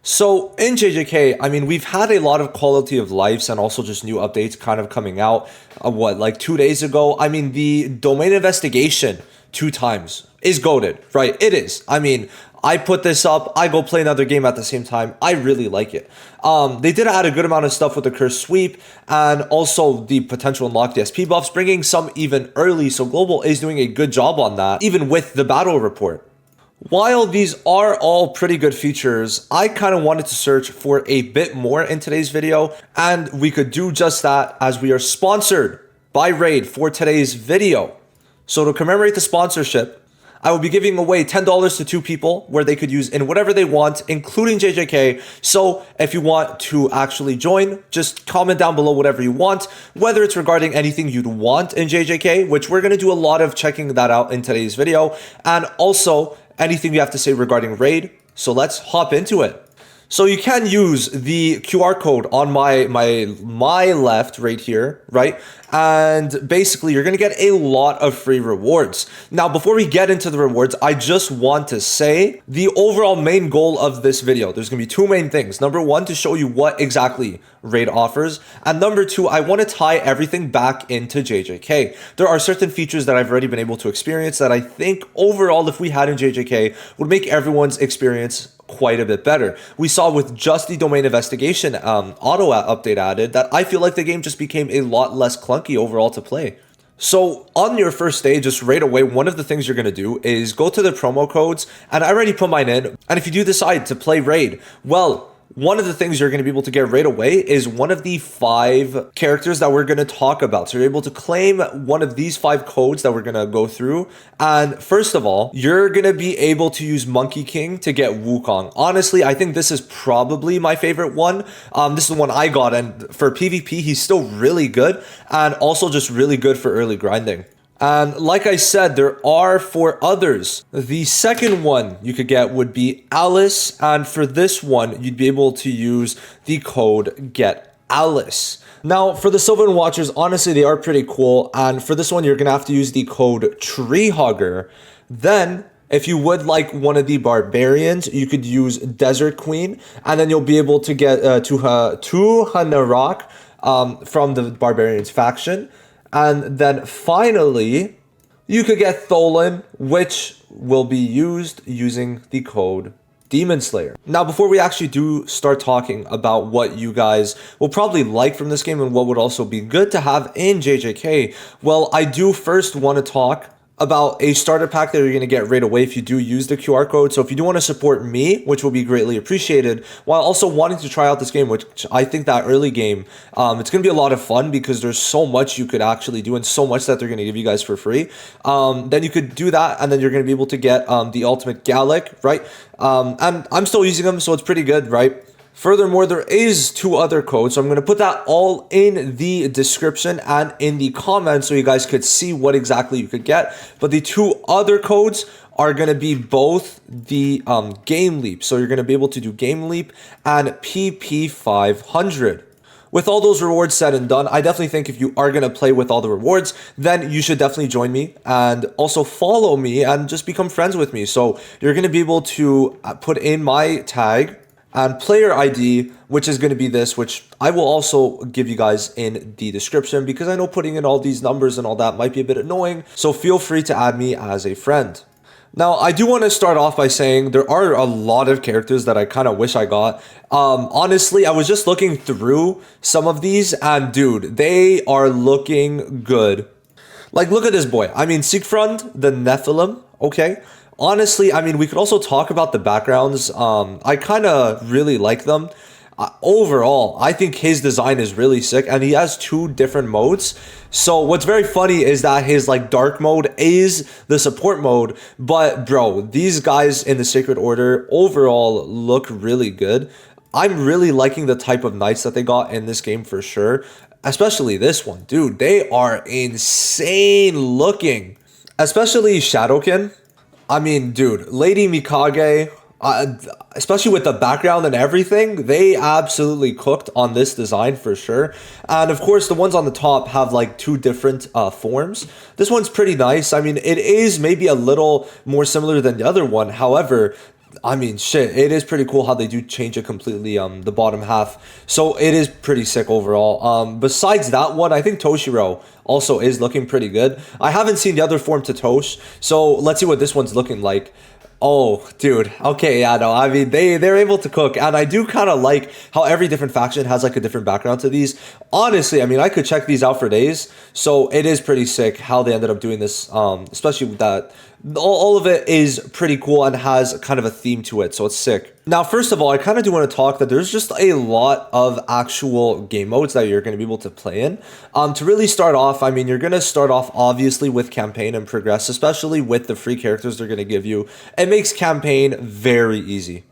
So in JJK, I mean, we've had a lot of quality of lives and also just new updates kind of coming out. Like 2 days ago? I mean, the domain investigation 2 times is goated, right? It is. I mean, I put this up, I go play another game at the same time. I really like it. They did add a good amount of stuff with the curse sweep and also the potential unlock DSP buffs, bringing some even early. So Global is doing a good job on that, even with the battle report. While these are all pretty good features, I kind of wanted to search for a bit more in today's video, and we could do just that as we are sponsored by Raid for today's video. So to commemorate the sponsorship, I will be giving away $10 to 2 people where they could use in whatever they want, including JJK. So if you want to actually join, just comment down below whatever you want, whether it's regarding anything you'd want in JJK, which we're going to do a lot of checking that out in today's video, and also anything you have to say regarding Raid. So let's hop into it. So you can use the QR code on my left right here, right? And basically you're going to get a lot of free rewards. Now, before we get into the rewards, I just want to say the overall main goal of this video, there's going to be 2 main things. Number 1, to show you what exactly Raid offers. And number 2, I want to tie everything back into JJK. There are certain features that I've already been able to experience that I think overall, if we had in JJK, would make everyone's experience quite a bit better. We saw with just the domain investigation auto update added that I feel like the game just became a lot less clunky overall to play. So on your first day, just right away, one of the things you're going to do is go to the promo codes, and I already put mine in. And if you do decide to play Raid, well, one of the things you're going to be able to get right away is one of the 5 characters that we're going to talk about. So you're able to claim one of these 5 codes that we're going to go through. And first of all, you're going to be able to use MONKEYKING to get Wukong. Honestly, I think this is probably my favorite one. This is the one I got. And for PvP, he's still really good and also just really good for early grinding. And like I said, there are 4 others. The second one you could get would be Alice. And for this one, you'd be able to use the code GETALICE. Now, for the Sylvan Watchers, honestly, they are pretty cool. And for this one, you're going to have to use the code TreeHugger. Then, if you would like one of the barbarians, you could use Desert Queen. And then you'll be able to get Tuhanerak from the barbarians faction. And then finally, you could get Tholen, which will be used using the code Demon Slayer. Now, before we actually do start talking about what you guys will probably like from this game and what would also be good to have in JJK, well, I do first want to talk about a starter pack that you're going to get right away if you do use the QR code. So if you do want to support me, which will be greatly appreciated, while also wanting to try out this game, which I think that early game, it's going to be a lot of fun because there's so much you could actually do and so much that they're going to give you guys for free. Then you could do that, and then you're going to be able to get the ultimate Galek, right? And I'm still using them, so it's pretty good, right? Furthermore, there is 2 other codes, so I'm going to put that all in the description and in the comments so you guys could see what exactly you could get. But the 2 other codes are going to be both the Game Leap. So you're going to be able to do Game Leap and PP500. With all those rewards said and done, I definitely think if you are going to play with all the rewards, then you should definitely join me and also follow me and just become friends with me. So you're going to be able to put in my tag and player ID, which is going to be this, which I will also give you guys in the description because I know putting in all these numbers and all that might be a bit annoying. So feel free to add me as a friend. Now, I do want to start off by saying there are a lot of characters that I kind of wish I got. Honestly, I was just looking through some of these and dude, they are looking good. Like, look at this boy. I mean, Siegfried, the Nephilim, okay? Honestly, I mean, we could also talk about the backgrounds. I kind of really like them. Overall, I think his design is really sick, and he has 2 different modes. So what's very funny is that his like dark mode is the support mode, but bro, these guys in the Sacred Order overall look really good. I'm really liking the type of knights that they got in this game for sure, especially this one. Dude, they are insane looking, especially Shadowkin. I mean, dude, Lady Mikage, especially with the background and everything, they absolutely cooked on this design for sure. And of course, the ones on the top have like 2 different forms. This one's pretty nice. I mean, it is maybe a little more similar than the other one. However, I mean, shit, it is pretty cool how they do change it completely, the bottom half. So it is pretty sick overall. Besides that one, I think Toshiro also is looking pretty good. I haven't seen the other form to Tosh, so let's see what this one's looking like. Oh, dude. Okay, yeah, no. I mean, they're able to cook, and I do kind of like how every different faction has like a different background to these. Honestly, I mean, I could check these out for days. So it is pretty sick how they ended up doing this, especially with that. All of it is pretty cool and has kind of a theme to it, so it's sick. Now, first of all, I kind of do want to talk that there's just a lot of actual game modes that you're going to be able to play in. To really start off, I mean, you're going to start off obviously with campaign and progress, especially with the free characters they're going to give you. It makes campaign very easy.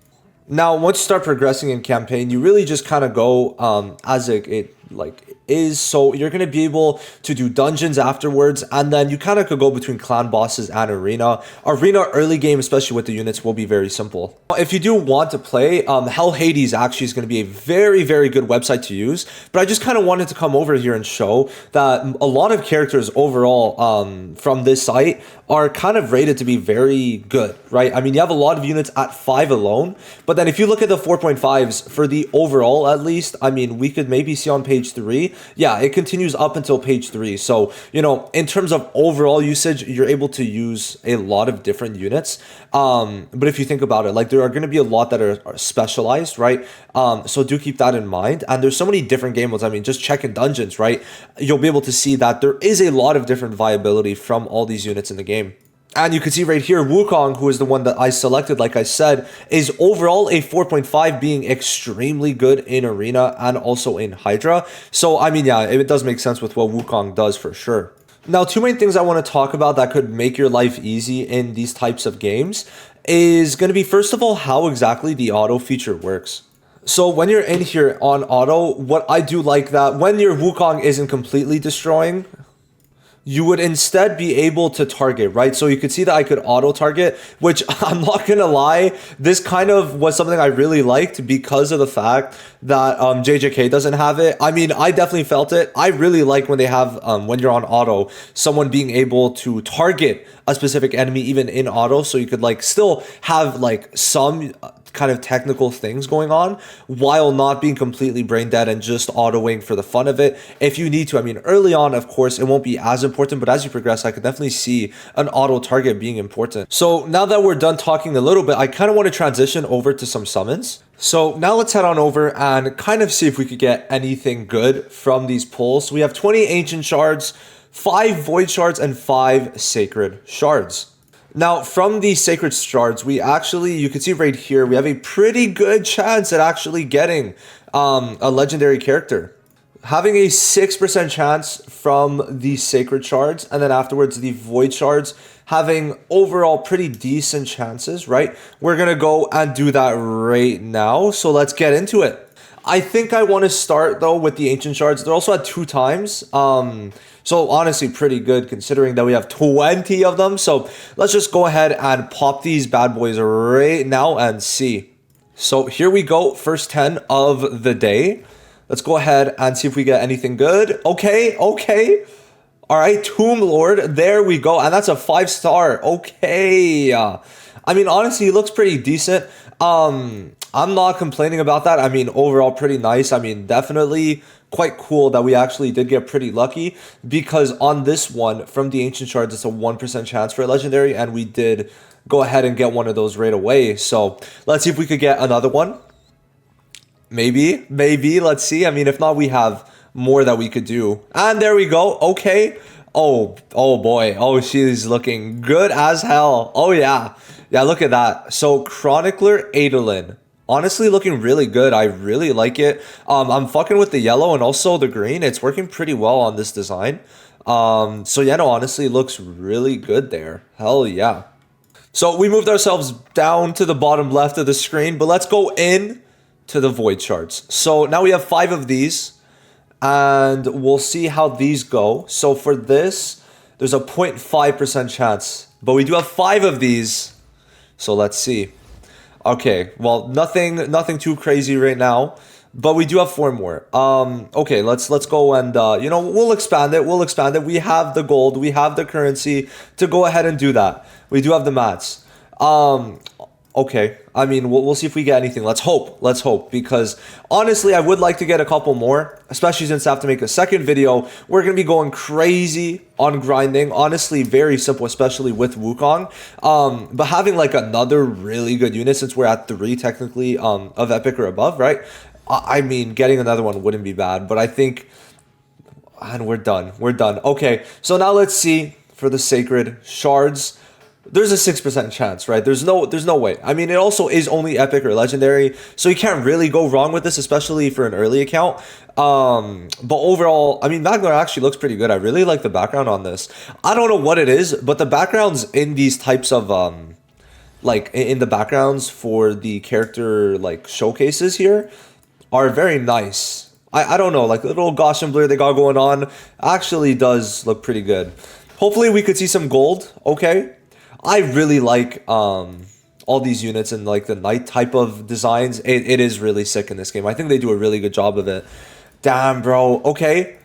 Now, once you start progressing in campaign, you really just kind of go as it like is. So you're going to be able to do dungeons afterwards, and then you kind of could go between clan bosses and arena. Arena early game, especially with the units, will be very simple. If you do want to play, Hell Hades actually is going to be a very, very good website to use, but I just kind of wanted to come over here and show that a lot of characters overall from this site are kind of rated to be very good, right? I mean, you have a lot of units at 5 alone, but then if you look at the 4.5s for the overall, at least, I mean, we could maybe see on page 3, yeah, it continues up until page 3. So, you know, in terms of overall usage, you're able to use a lot of different units. But if you think about it, like there are going to be a lot that are specialized, right? So do keep that in mind. And there's so many different game modes. I mean, just check in dungeons, right? You'll be able to see that there is a lot of different viability from all these units in the game. And you can see right here, Wukong, who is the one that I selected, like I said, is overall a 4.5, being extremely good in Arena and also in Hydra. So, I mean, yeah, it does make sense with what Wukong does for sure. Now, two main things I want to talk about that could make your life easy in these types of games is going to be, first of all, how exactly the auto feature works. So when you're in here on auto, what I do like that when your Wukong isn't completely destroying, you would instead be able to target, right? So you could see that I could auto target, which I'm not gonna lie, this kind of was something I really liked because of the fact that JJK doesn't have it. I mean, I definitely felt it. I really like when they have, when you're on auto, someone being able to target a specific enemy even in auto, so you could like still have like some kind of technical things going on while not being completely brain dead and just autoing for the fun of it if you need to. I mean, early on, of course, it won't be as important, but as you progress, I could definitely see an auto target being important. So now that we're done talking a little bit, I kind of want to transition over to some summons. So now let's head on over and kind of see if we could get anything good from these pulls. So we have 20 ancient shards, 5 void shards, and 5 sacred shards. Now, from these sacred shards, we actually, you can see right here, we have a pretty good chance at actually getting a legendary character. Having a 6% chance from the sacred shards, and then afterwards the void shards, having overall pretty decent chances, right? We're going to go and do that right now, so let's get into it. I think I want to start, though, with the ancient shards. They're also at 2 times. So honestly, pretty good considering that we have 20 of them. So let's just go ahead and pop these bad boys right now and see. So here we go. First 10 of the day. Let's go ahead and see if we get anything good. Okay. All right, Tomb Lord. There we go. And that's a 5-star. Okay. I mean, honestly, he looks pretty decent. I'm not complaining about that. I mean, overall, pretty nice. I mean, definitely quite cool that we actually did get pretty lucky, because on this one from the ancient shards, it's a 1% chance for a legendary, and we did go ahead and get one of those right away. So let's see if we could get another one. Maybe. Let's see. I mean, if not, we have more that we could do. And there we go. Okay. Oh boy. Oh, she's looking good as hell. Oh yeah. Yeah, look at that. So Chronicler Adolin. Honestly, looking really good. I really like it. I'm fucking with the yellow and also the green. It's working pretty well on this design. So yeah, no, honestly, it looks really good there. Hell yeah. So we moved ourselves down to the bottom left of the screen, but let's go in to the void shards. So now we have 5 of these, and we'll see how these go. So for this, there's a 0.5% chance, but we do have 5 of these. So let's see. Okay, well, nothing too crazy right now, but we do have 4 more. Okay, let's go and you know, we'll expand it. We have the gold, we have the currency to go ahead and do that. We do have the mats. Okay. I mean, we'll see if we get anything. Let's hope. Let's hope. Because honestly, I would like to get a couple more, especially since I have to make a second video. We're going to be going crazy on grinding. Honestly, very simple, especially with Wukong. But having like another really good unit, since we're at 3 technically of epic or above, right? I mean, getting another one wouldn't be bad. But I think... And we're done. We're done. Okay, so now let's see for the sacred shards. There's a 6% chance, right? There's no way. I mean, it also is only epic or legendary, so you can't really go wrong with this, especially for an early account. But overall, I mean, Magnar actually looks pretty good. I really like the background on this. I don't know what it is, but the backgrounds in these types of like in the backgrounds for the character like showcases here are very nice. I don't know, like the little Gaussian blur they got going on actually does look pretty good. Hopefully we could see some gold, okay? I really like all these units and like the knight type of designs. It is really sick in this game. I think they do a really good job of it. Damn, bro. Okay.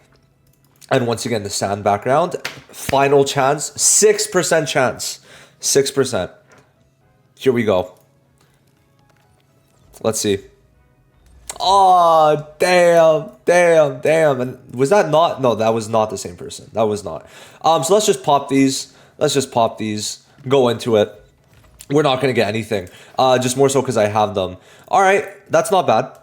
And once again, the sand background. Final chance. 6% chance. 6%. Here we go. Let's see. Oh, damn. And was that not? No, that was not the same person. That was not. So let's just pop these. Go into it. We're not going to get anything. Just more so because I have them. All right. That's not bad.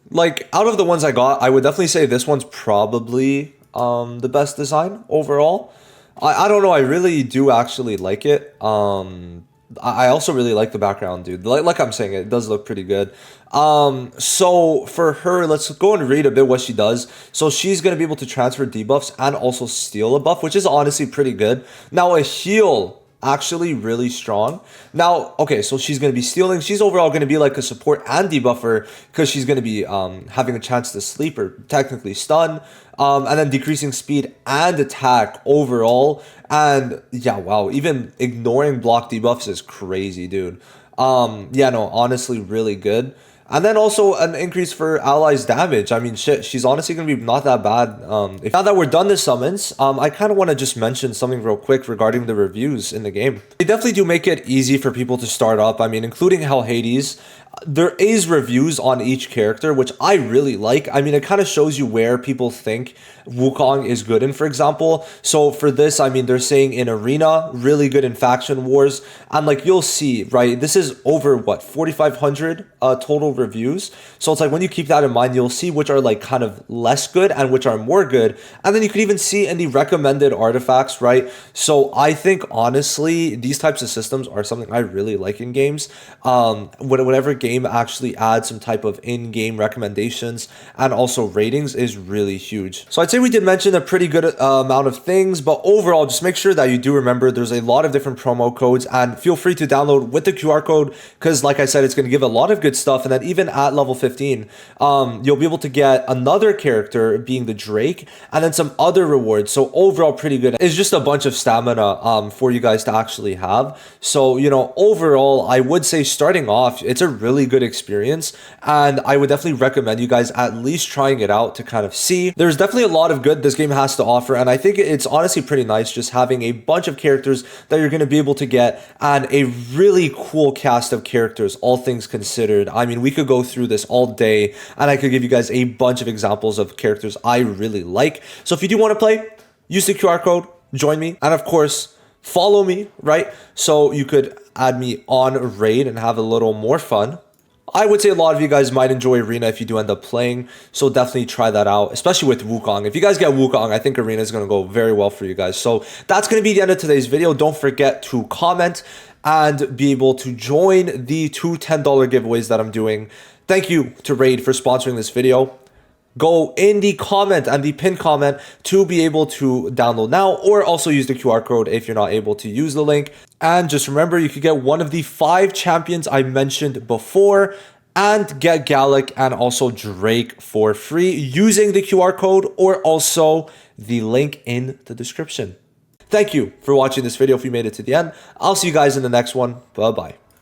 Like, out of the ones I got, I would definitely say this one's probably the best design overall. I don't know. I really do actually like it. I also really like the background, dude. Like I'm saying, it does look pretty good. So for her, let's go and read a bit what she does. So she's going to be able to transfer debuffs and also steal a buff, which is honestly pretty good. Now a heal, actually really strong. Now, okay, so she's going to be stealing. She's overall going to be like a support and debuffer because she's going to be having a chance to sleep or technically stun. And then decreasing speed and attack overall. And yeah, wow, even ignoring block debuffs is crazy, dude. Yeah, no, honestly, really good. And then also an increase for allies damage. I mean, shit, she's honestly going to be not that bad. Now that we're done the summons, I kind of want to just mention something real quick regarding the reviews in the game. They definitely do make it easy for people to start up. I mean, including Hell Hades. There is reviews on each character, which I really like. I mean, it kind of shows you where people think Wukong is good in, for example. So for this, I mean, they're saying in Arena, really good in Faction Wars. And like, you'll see, right? This is over, what, 4,500 total reviews. So it's like, when you keep that in mind, you'll see which are like kind of less good and which are more good. And then you could even see in the recommended artifacts, right? So I think, honestly, these types of systems are something I really like in games. Whatever game actually adds some type of in-game recommendations and also ratings is really huge. So I'd say we did mention a pretty good amount of things, but overall, just make sure that you do remember there's a lot of different promo codes, and feel free to download with the QR code because, like I said, it's going to give a lot of good stuff. And then even at level 15, you'll be able to get another character being the Drake and then some other rewards. So overall, pretty good. It's just a bunch of stamina for you guys to actually have. So, you know, overall, I would say starting off, it's a really good experience, and I would definitely recommend you guys at least trying it out to kind of see. There's definitely a lot of good this game has to offer, and I think it's honestly pretty nice just having a bunch of characters that you're going to be able to get and a really cool cast of characters, all things considered. I mean, we could go through this all day and I could give you guys a bunch of examples of characters I really like. So if you do want to play, use the QR code, join me, and of course, follow me, right? So you could add me on Raid and have a little more fun. I would say a lot of you guys might enjoy Arena if you do end up playing, so definitely try that out, especially with Wukong. If you guys get Wukong, I think Arena is going to go very well for you guys. So that's going to be the end of today's video. Don't forget to comment and be able to join the 2 $10 giveaways that I'm doing. Thank you to Raid for sponsoring this video. Go in the comment and the pinned comment to be able to download now, or also use the QR code if you're not able to use the link. And just remember, you could get one of the 5 champions I mentioned before and get Galek and also Drake for free using the QR code or also the link in the description. Thank you for watching this video. If you made it to the end, I'll see you guys in the next one. Bye-bye.